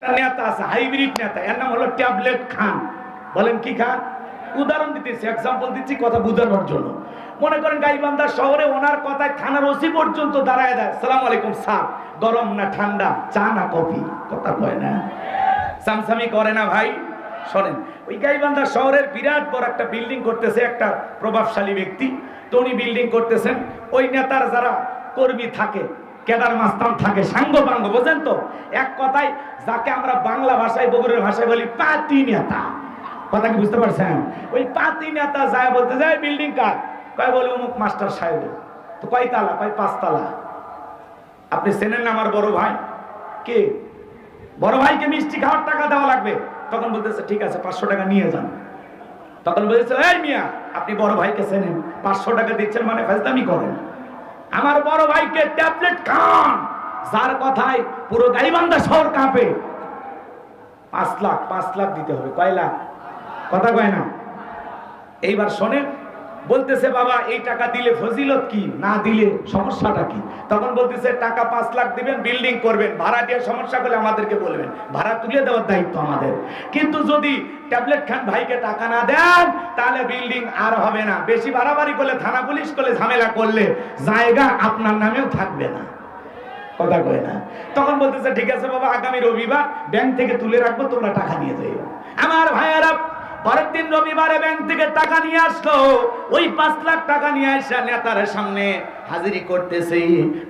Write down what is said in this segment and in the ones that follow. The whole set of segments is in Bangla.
নেতা আছে হাইব্রিড নেতা, এর নাম হলো ট্যাবলেট খান। বলেন কি খান? উদাহরণ দিতেছি, এক্সাম্পল দিচ্ছি কথা বোঝানোর জন্য। মনে করেন গাইবান্ধা শহরে ওনার কথায় থানার ওসি পর্যন্ত দাঁড়ায় দেয়, সালাম আলাইকুম স্যার, গরম না ঠান্ডা, চা না কফি? কথা কয় না, সামসামি করে না ভাই। শোনেন, ওই গাইবান্ধা শহরের বিরাট বড় একটা বিল্ডিং করতেছে একটা প্রভাবশালী ব্যক্তি। তো উনি বিল্ডিং করতেছেন, ওই নেতার যারা কর্মী থাকে, কেদার মাস্তান থাকে, সাঙ্গ পাঙ্গ, বোঝেন তো? এক কথায় যাকে আমরা বাংলা ভাষায় বগুড়ার ভাষায় বলি পাতি নেতা। কথা কি বুঝতে পারছেন? ওই পাতি নেতা যায় বলতে যায় বিল্ডিং কার? কয় বলে অমুক মাস্টার সাহেব। তো কয় তালা? কয় 5 তালা। আপনি চেনেন না আমার বড় ভাই? কে? বড় ভাইকে মিষ্টি খাওয়ার টাকা দেওয়া লাগবে। তখন বলতেছে ঠিক আছে 500 টাকা নিয়ে যান। তখন বলতেছে এই মিয়া, আপনি বড় ভাইকে চেনেন, 500 টাকা দিচ্ছেন মানে ফাজলামি করেন। আমার বড় ভাইকে ট্যাবলেট খান, যার কথায় পুরো গাইবান্ধা শহর কাঁপে। 5 লাখ দিতে হবে। কয় লাখ? কথা কয় না। এইবার শোনেন, বলতেছে বাবা এই টাকা দিলে ফজিলত কি, না দিলে সমস্যাটা কি? তখন বলতেছে টাকা 5 লাখ দিবেন, বিল্ডিং করবেন, ভাড়া দিয়ে সমস্যা করলে আমাদেরকে বলবেন, ভাড়া তুলে দেওয়ার দায়িত্ব আমাদের। কিন্তু যদি ট্যাবলেট খান ভাইকে টাকা না দেন তাহলে বিল্ডিং আর হবে না। বেশি বাড়াবাড়ি করলে, থানা পুলিশ করলে, ঝামেলা করলে জায়গা আপনার নামেও থাকবে না। কথা কয় না। তখন বলতেছে ঠিক আছে বাবা, আগামী রবিবার ব্যাংক থেকে তুলে রাখবো, তোমরা টাকা নিয়ে যাইও। আমার ভাইয়েরা পরের দিন রবিবারে ব্যাংক থেকে টাকা নিয়ে আসলো। ওই 5 লাখ টাকা নিয়ে আসা নেতার সামনে হাজিরি করতেছে।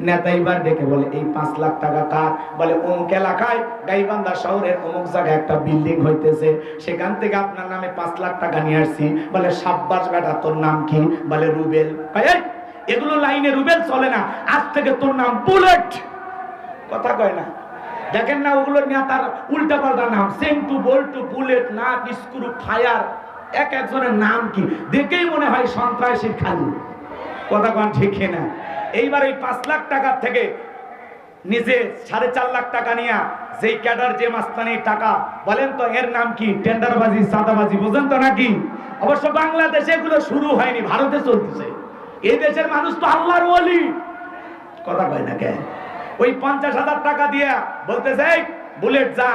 নেতা এবার ডেকে বলে এই 5 লাখ টাকা কার? বলে অমুক এলাকায় গাইবান্ধা শহরের অমুক জায়গায় একটা বিল্ডিং হইতেছে, সেখান থেকে আপনার নামে 5 লাখ টাকা নিয়ে আসছি। বলে সাব্বাস বেটা, তোর নাম কি? বলে রুবেল। এগুলো লাইনে রুবেল চলে না, আজ থেকে তোর নাম বুলেট। কথা কয় না। দেখেন না ওগুলো নেতার উল্টা পাল্টা নাম, same to Boltu, bullet, nut, screw, fire, এক একজনের নাম কি দেখেই মনে হয় সন্ত্রাসীর খালি। কথা কন ঠিক না? এইবার এই 5 লাখ টাকার থেকে নিজে 4.5 লাখ টাকা নিয়ে যেই ক্যাডার, যে মাস্তানি টাকা, বলেন তো এর নাম কি? টেন্ডারবাজি, চাঁদাবাজি, বুঝেন তো নাকি? অবশ্য বাংলাদেশে এগুলো শুরু হয়নি, ভারতে চলতেছে। এই দেশের মানুষ তো আল্লাহর ওলি। কথা কয় না কে? ওই 50,000 টাকা দিয়া বলতেছে এই বুলেট যা,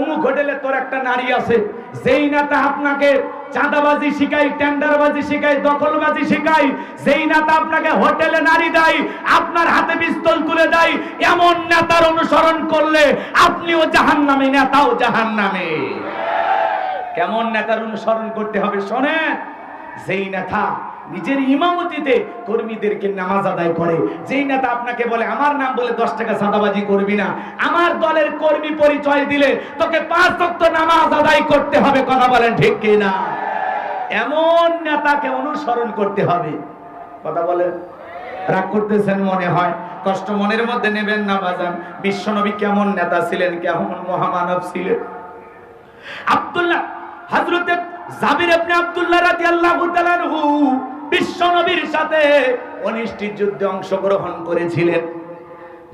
অমুক হোটেলে তোর একটা নারী আছে। যেই নেতা আপনাকে চাঁদাবাজি শিখাই, টেন্ডারবাজি শিখাই, দখলবাজি শিখাই, যেই নেতা আপনাকে হোটেলে নারী দেয়, আপনার হাতে পিস্তল তুলে দেয়, এমন নেতার অনুসরণ করলে আপনিও জাহান্নামে, নেতাও জাহান্নামে। কেমন নেতার অনুসরণ করতে হবে শোনেন? যেই নেতা নিজের ইমামতিতে কর্মীদেরকে নামাজ আদায় করে, যেই নেতা আপনাকে বলে আমার নাম বলে 10 টাকা চাঁদাবাজি করবি না, আমার দলের কর্মী পরিচয় দিলে তোকে 5 ওয়াক্ত নামাজ আদায় করতে হবে। কথা বলেন ঠিক কি না? এমন নেতাকে অনুসরণ করতে হবে। কথা বলেন। রাগ করতেছেন মনে হয়, কষ্ট মনের মধ্যে নেবেন না বাজান। বিশ্বনবী কেমন নেতা ছিলেন, কেমন মহামানব ছিলেন? আব্দুল্লাহ, হযরত জাবির ইবনে আব্দুল্লাহ রাদিয়াল্লাহু তাআলা আনহু বিশ্বনবীর সাথে 19টি যুদ্ধে অংশগ্রহণ করেছিলেন।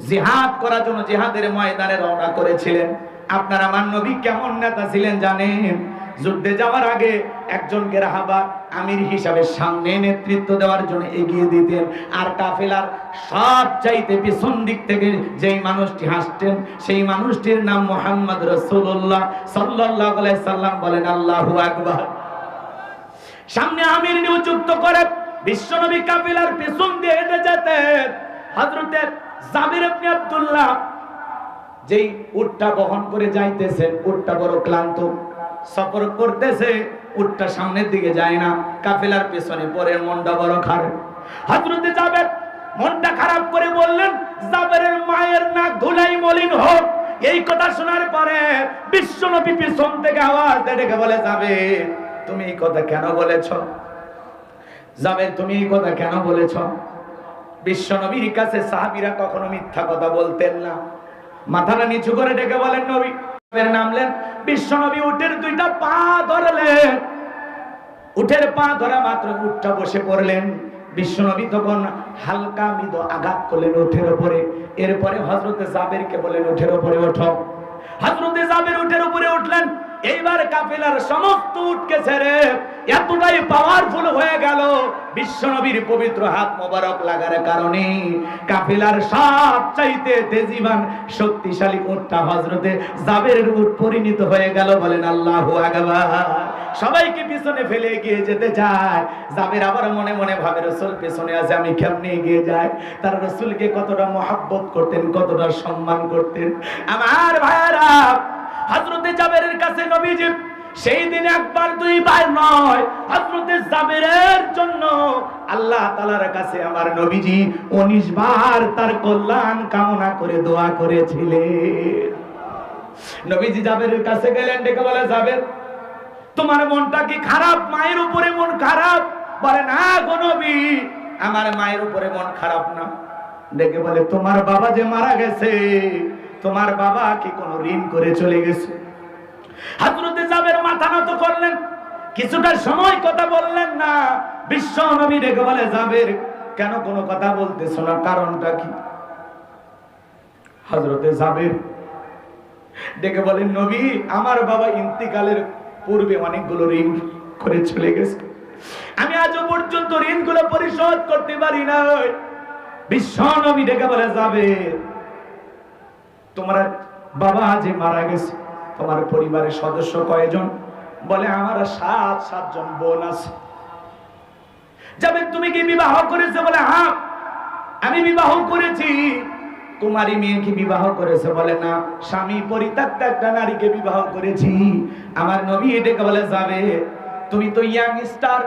জিহাদ করার জন্য জিহাদের ময়দানে রওনা করেছিলেন। আপনার আমার নবী কেমন নেতা ছিলেন জানেন? যুদ্ধে যাওয়ার আগে একজনকে রাহাবা আমির হিসাবে সামনে নেতৃত্ব দেওয়ার জন্য এগিয়ে দিতেন, আর কাফেলার সব চাইতে পিছন দিক থেকে যেই মানুষটি হাসতেন সেই মানুষটির নাম মুহাম্মদ রাসূলুল্লাহ সাল্লাল্লাহু আলাইহি সাল্লাম। বলেন আল্লাহু আকবার। সামনে আমির নিযুক্ত করে বিশ্বনবী কাফেলার পিছন দিয়ে হেঁটে যেতেন। হযরত জাবির ইবনে আব্দুল্লাহ যেই উটটা বহন করে যাইতেছেন, উটটা বড় ক্লান্ত, সফর করতেছে, উটটা সামনের দিকে যায় না, কাফেলার পেছনে পরে, মনটা বড় খারাপ। হযরত জাবের মনটা খারাপ করে বললেন, জাবেরের মায়ের নাক ধুলাই মলিন হোক। এই কথা শোনার পরে বিশ্বনবী পিছন থেকে আওয়াজ ডেকে বলে, জাবের তুমি এই কথা কেন বলেছ? জাবের তুমি এই কথা কেন বলেছ? বিশ্বনবীর কাছে সাহাবীরা কখনো মিথ্যা কথা বলতেন না। মাথাটা নিচু করে ডেকে বলেন নবী। নামলেন, বিশ্বনবী উটের 2টা পা ধরলেন। উটের পা ধরা মাত্র উটটা বসে পড়লেন। বিশ্বনবী তখন হালকা মৃদু আঘাত করলেন উটের উপরে। এরপরে হযরত জাবেরকে বলেন উটের উপরে ওঠো। হযরত জাবের উটের উপরে উঠলেন। এইবার কাফেলার সমস্ত উটকে ছেড়ে এতটাই পাওয়ারফুল হয়ে গেল বিশ্বনবীর পবিত্র হাত মোবারক লাগার কারণে কাফেলার সবচাইতে তেজিবান শক্তিশালী উটটা হযরতে জাবেরের উট পরিণত হয়ে গেল। বলেন আল্লাহু আকবার। সবাইকে পিছনে ফেলে এগিয়ে যেতে চায়। জাবের আবার মনে মনে ভাবে রাসূল পিছনে আছে, আমি কেমনে এগিয়ে যাই। তারা রাসূলকে কতটা মহব্বত করতেন, কতটা সম্মান করতেন। আমার ভাইরা, হযরতে জাবেরের কাছে নবীজি সেই দিন একবার দুইবার নয়, হযরতে জাবেরের জন্য আল্লাহ তাআলার কাছে আমার নবীজি 19 বার তার কল্যাণ কামনা করে দোয়া করেছিলেন। নবীজি জাবেরের কাছে গেলেন, ডেকে বলে, জাবের তোমার মনটা কি খারাপ? মায়ের উপরে মন খারাপ? বলে, না গো নবী, আমার মায়ের উপরে মন খারাপ না। ডেকে বলে, তোমার বাবা যে মারা গেছে, তোমার বাবা কি কোনো ঋণ করে চলে গেছে? হযরতে জাবের মাথা নত করলেন, কিছুটা সময় কথা বললেন না। বিশ্ব নবী ডেকে বলে, জাবের কেন কোনো কথা বলতেছো না, কারণটা কি? হযরতে জাবের ডেকে বলেন, নবী আমার বাবা ইন্তিকালের পূর্বে অনেকগুলো ঋণ করে চলে গেছে, আমি আজও পর্যন্ত ঋণগুলো পরিশোধ করতে পারি না। বিশ্ব নবী ডেকে বলে, জাবের তোমার বাবা যে মারা গেছে, তোমার পরিবারের সদস্য কয়জন? বলে, আমার 7 জন বোন আছে। জাবের তুমি কি বিবাহ করেছো? বলে, হ্যাঁ আমি বিবাহ করেছি। কুমারী মেয়ে কি বিবাহ করেছে? বলে, না স্বামী পরিত্যক্ত একটা নারীকে বিবাহ করেছি। আমার নবী ডেকে বলে, যাবে তুমি তো ইয়াং স্টার,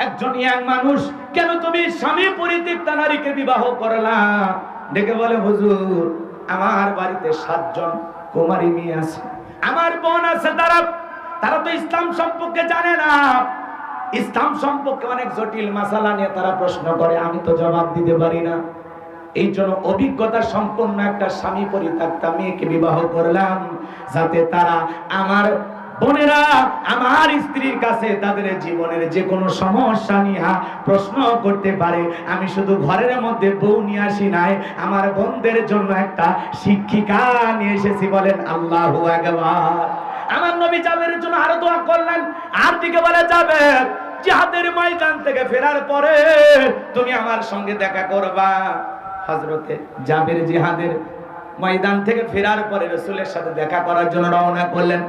একজন ইয়াং মানুষ, কেন তুমি স্বামী পরিত্যক্ত নারীকে বিবাহ করলা? ডেকে বলে, হুজুর আমার বাড়িতে 7 জন কুমারী মেয়ে আছে, আমার বোন আছে, তারা তো ইসলাম সম্পর্কে জানে না। ইসলাম সম্পর্কে অনেক জটিল মাসালা নিয়ে তারা প্রশ্ন করে, আমি তো জবাব দিতে পারি না। এই জন্য অভিজ্ঞতা সম্পন্ন একটা স্বামী পরিত্যক্তা মেয়েকে বিবাহ করলাম, যাতে তারা আমার বোনেরা আমার স্ত্রীর কাছে তাদের জীবনের যে কোনো সমস্যা নিয়ে প্রশ্ন করতে পারে। আমি শুধু ঘরের মধ্যে বউ নিয়ে আসি নাই, আমার বোনদের জন্য একটা শিক্ষিকা নিয়ে এসেছি। বলেন আল্লাহু আকবার। আমার নবী জাবেরের জন্য আরো দোয়া করলেন। আর দিকে বলে, জাবের জিহাদের ময়দান থেকে ফেরার পরে তুমি আমার সঙ্গে দেখা করবা। হযরতে জাবের জিহাদের ময়দান থেকে ফেরার পরে রাসূলের সাথে দেখা করার জন্য রওনা করলেন।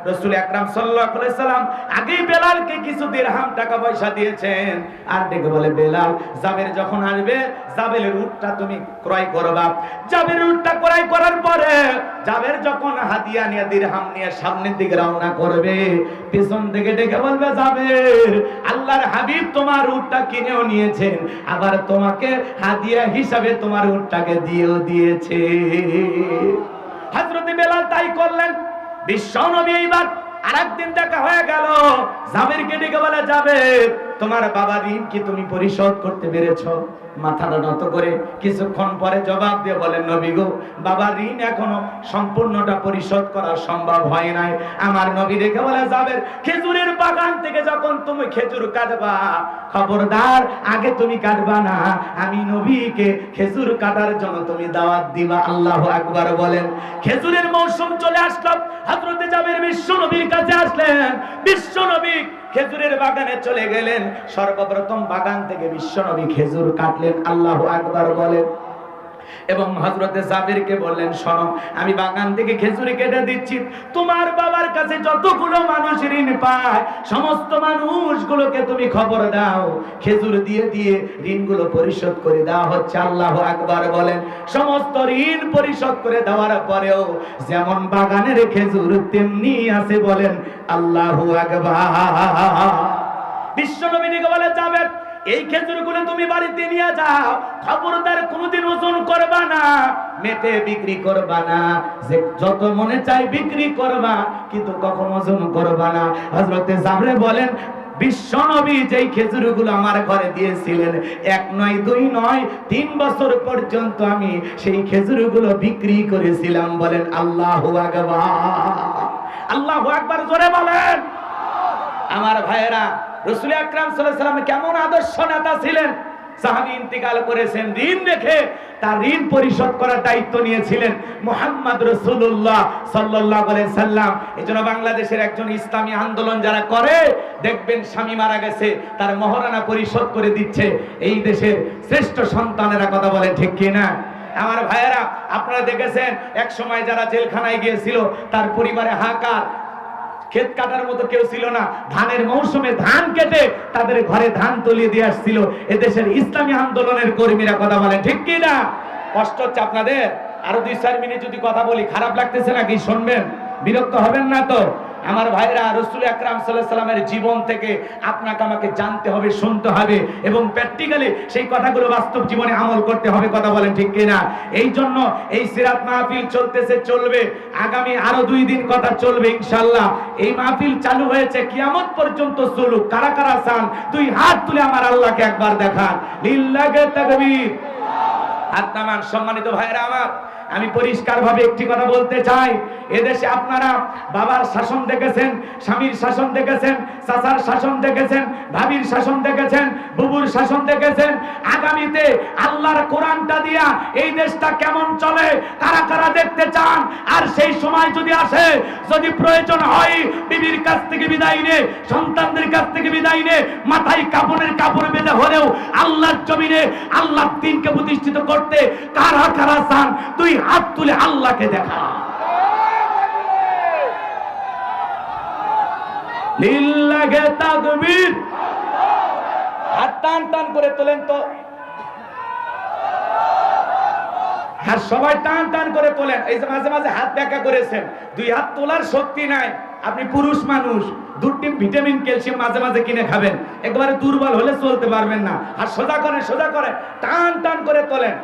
রাসূল আকরাম সাল্লাল্লাহু আলাইহি সাল্লাম আগেই বেলালকে কিছু দিরহাম টাকা পয়সা দিয়েছেন। আর ডেকে বলে, বেলাল জাবের যখন আসবে, জাবেরের উটটা তুমি ক্রয় করবা। জাবেরের উটটা ক্রয় করার পরে জাবের যখন হাদিয়া নিয়ে দিরহাম নিয়ে সামনের দিকে রওনা করবে, পিছন থেকে ডেকে বলবে, জাবের আল্লাহর হাবিব তোমার উটটা কিনেও নিয়েছেন, আবার তোমাকে হাদিয়া হিসাবে তোমার উটটাকে দিয়েও দিয়েছে। হযরত বেলাল তাই করলেন। বিশ্ব নবী এইবার আরেকদিন দেখা হয়ে গেল। জাবেরকে ডেকে বলে, জাবের তোমার বাবার ঋণ কি তুমি পরিশোধ করতে পেরেছো? মাথাটা নত করে কিছুক্ষণ পরে জবাব দিয়ে বলেন, নবী গো, বাবার ঋণ এখনো সম্পূর্ণটা পরিশোধ করা সম্ভব হয় নাই। আমার নবী ডেকে বলে, জাবের খেজুরের বাগান থেকে যখন তুমি খেজুর কাটবা, খবরদার আগে তুমি কাটবা না, আমি নবীকে খেজুর কাটার জন্য তুমি দাওয়াত দিবা। আল্লাহু আকবার বলেন। খেজুরের মৌসুম চলে আসলো। হযরতে জাবের বিশ্ব নবীর কাছে আসলেন। বিশ্ব নবী খেজুরের বাগানে চলে গেলেন। সর্বপ্রথম বাগান থেকে বিশ্ব নবী খেজুর কাটলেন। আল্লাহু আকবার বলেন। এবং হযরতে জাবেরকে বললেন, শোনো, আমি বাগান থেকে খেজুর কেটে দিচ্ছি, তোমার বাবার কাছে যতগুলো মানুষ ঋণ পায় সমস্ত মানুষগুলোকে তুমি খবর দাও, খেজুর দিয়ে দিয়ে ঋণগুলো পরিশোধ করে দেওয়া হচ্ছে। আল্লাহু আকবার বলেন। সমস্ত ঋণ পরিশোধ করে দেওয়ার পরেও যেমন বাগানের খেজুর তেমনি আছে। বলেন আল্লাহু আকবার। বিশ্বনবীকে বলে, জাবের এই খেজুরগুলো তুমি বাড়িতে নিয়ে যাও, খবরদার কোনোদিন ওজন করবা না, মেপে বিক্রি করবা না, যে যত মনে চাই বিক্রি করবা, কিন্তু কখনো ওজন করবা না। হযরতে জাবের বলেন, বিশ্বনবী যেই খেজুরগুলো আমার ঘরে দিয়েছিলেন, 1 নয় 2 নয় 3 বছর পর্যন্ত আমি সেই খেজুরগুলো বিক্রি করেছিলাম। বলেন আল্লাহু আকবার। আল্লাহু আকবার জোরে বলেন। আমার ভাইয়েরা, রাসূল আকরাম সাল্লাল্লাহু আলাইহি ওয়াসাল্লাম কেমন আদর্শ নেতা ছিলেন। সাহাবী ইন্তিকাল করেছেন, ঋণ রেখে তার ঋণ পরিশোধ করার দায়িত্ব নিয়েছিলেন মুহাম্মদ রাসূলুল্লাহ সাল্লাল্লাহু আলাইহি সাল্লাম। এজন্য বাংলাদেশের একজন ইসলামী আন্দোলন যারা করে, দেখবেন স্বামী মারা গেছে তার মহারণা পরিশোধ করে দিচ্ছে এই দেশের শ্রেষ্ঠ সন্তানেরা। কথা বলেন ঠিক কি না? আমার ভাইয়েরা, আপনারা দেখেছেন এক সময় যারা জেলখানায় গিয়েছিল তার পরিবারে হাহাকার, ক্ষেত কাটার মতো কেউ ছিল না, ধানের মৌসুমে ধান কেটে তাদের ঘরে ধান তুলিয়ে দিয়ে আসছিল এদেশের ইসলামী আন্দোলনের কর্মীরা। কথা বলেন ঠিক কি না? কষ্ট হচ্ছে আপনাদের? আরো 2-4 মিনিট যদি কথা বলি, খারাপ লাগতেছে নাকি? শুনবেন, বিরক্ত হবেন না তো? আমার ভাইরা, রাসূল আকরাম সাল্লাল্লাহু আলাইহি সাল্লামের জীবন থেকে আপনাকে আমাকে জানতে হবে, শুনতে হবে এবং প্র্যাকটিক্যালি সেই কথাগুলো বাস্তব জীবনে আমল করতে হবে। কথা বলেন ঠিক কিনা? এই জন্য এই সিরাত মাহফিল চলতেছে, চলবে, আগামী আরো 2 দিন কথা চলবে ইনশাআল্লাহ। এই মাহফিল চালু হয়েছে, কিয়ামত পর্যন্ত চলুক। কারা কারা চান 2 হাত তুলে আমার আল্লাহকে একবার দেখান। লিল্লাহি তাকবীর। হাত নামান। সম্মানিত ভাইরা আমার, আমি পরিষ্কারভাবে একটি কথা বলতে চাই, এদেশে আপনারা বাবার শাসন দেখেছেন, স্বামীর শাসন দেখেছেন, চাচার শাসন দেখেছেন, ভাবির শাসন দেখেছেন, বুবুর শাসন দেখেছেন। আগামীতে আল্লাহর কোরআনটা দিয়া এই দেশটা কেমন চলে কারা কারা দেখতে চান? আর সেই সময় যদি আসে, যদি প্রয়োজন হয় বিবির কাছ থেকে বিদায় নে, সন্তানদের কাছ থেকে বিদায় নে, মাথায় কাপড়ের কাপড় বেঁধে হলেও আল্লাহর জমিনে আল্লাহর দ্বীনকে প্রতিষ্ঠিত করতে কারা কারা চান? 2 হাত তুলে আল্লাহকে দেখা। লিল্লাহি তাকবীর। হাত টান টান করে তোলেন তো, হাত সবাই টান টান করে তোলেন। এই যে মাঝে মাঝে হাত ব্যাকা করেছেন, 2 হাত তোলার শক্তি নাই। আপনি পুরুষ মানুষ, 2 টিম ভিটামিন ক্যালসিয়াম মাঝে মাঝে কিনে খাবেন, একেবারে দুর্বল হলে চলতে পারবেন না। হাত সোজা করেন, সোজা করেন, টান টান করে তোলেন।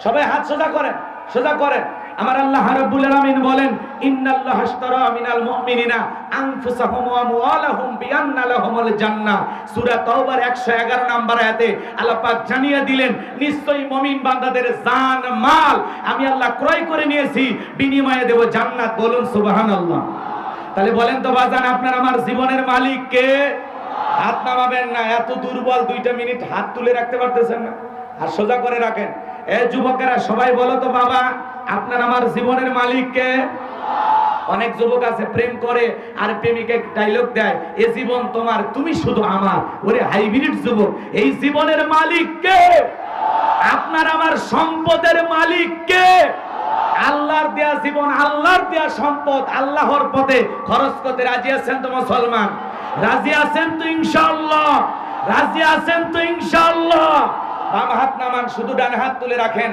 সবাই হাত সোজা করেন, সোজা করেন। আমার আল্লাহ রাব্বুল আলামিন বলেন, ইন্নাল্লাহা আশতারা মিনাল মুমিনিনা আনফুসাহুম ওয়া আমওয়ালাহুম বিআন্না লাহুমুল জান্নাহ। সূরা তাওবার 111 নম্বর আয়াতে আল্লাহ পাক জানিয়ে দিলেন, নিশ্চয়ই মুমিন বান্দাদের জান মাল আমি আল্লাহ ক্রয় করে নিয়েছি, বিনিময়ে দেব জান্নাত। বলুন সুবহানাল্লাহ। তাহলে বলেন তো বাজান, আপনার আমার জীবনের মালিক কে? হাত নামাবেন না, এত দুর্বল 2টা মিনিট হাত তুলে রাখতে পারতেছেন না? আর সোজা করে রাখেন। এ যুবকেরা সবাই বলো তো, বাবা আপনার আমার জীবনের মালিক কে? অনেক যুবক আছে প্রেম করে আর প্রেমিকে ডায়লগ দেয়, এ জীবন তোমার, তুমি শুধু আমার। ওরে হাইব্রিড যুবক, এই জীবনের মালিক কে? আপনার আমার সম্পদের মালিক কে? আল্লাহর দেয়া জীবন, আল্লাহর দেয়া সম্পদ আল্লাহর পথে খরচ করতে রাজি আছেন তো মুসলমান? রাজি আছেন তো ইনশাআল্লাহ? রাজি আছেন তো ইনশাআল্লাহ? বাম হাত নামান, শুধু ডান হাত তুলে রাখেন,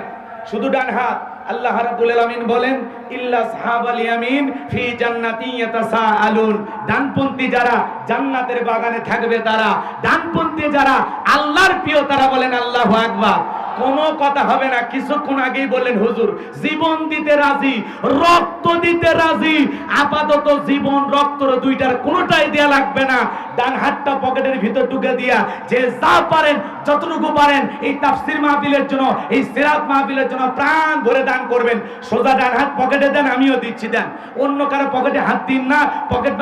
শুধু ডান হাত। আল্লাহ রাব্বুল আলামিন বলেন, ইল্লা আসহাবাল ইয়ামিন ফি জান্নাতিন ইয়াতাসাআলুন। ডানপন্থী যারা জান্নাতের বাগানে থাকবে তারা, ডানপন্থী যারা আল্লাহর প্রিয় তারা। বলেন আল্লাহু আকবার। কোনো কথা হবে না। কিছুক্ষণ আগেই বললেন হুজুর জীবন দিতে রাজি, রক্ত দিতে রাজি। আপাতত জীবন রক্ত 2টার কোনোটাই দেয়া লাগবে না। ডান হাতটা পকেটের ভিতর ঢুকে দিয়া যে যা পারেন, যতটুকু পারেন এই তাফসীর মাহফিলের জন্য, এই সিরাত মাহফিলের জন্য প্রাণ ভরে দান করবেন। সোজা ডান হাত পকেটে দেন, আমিও দিচ্ছি, দেন। অন্য কারো পকেটে হাত দিন না, পকেট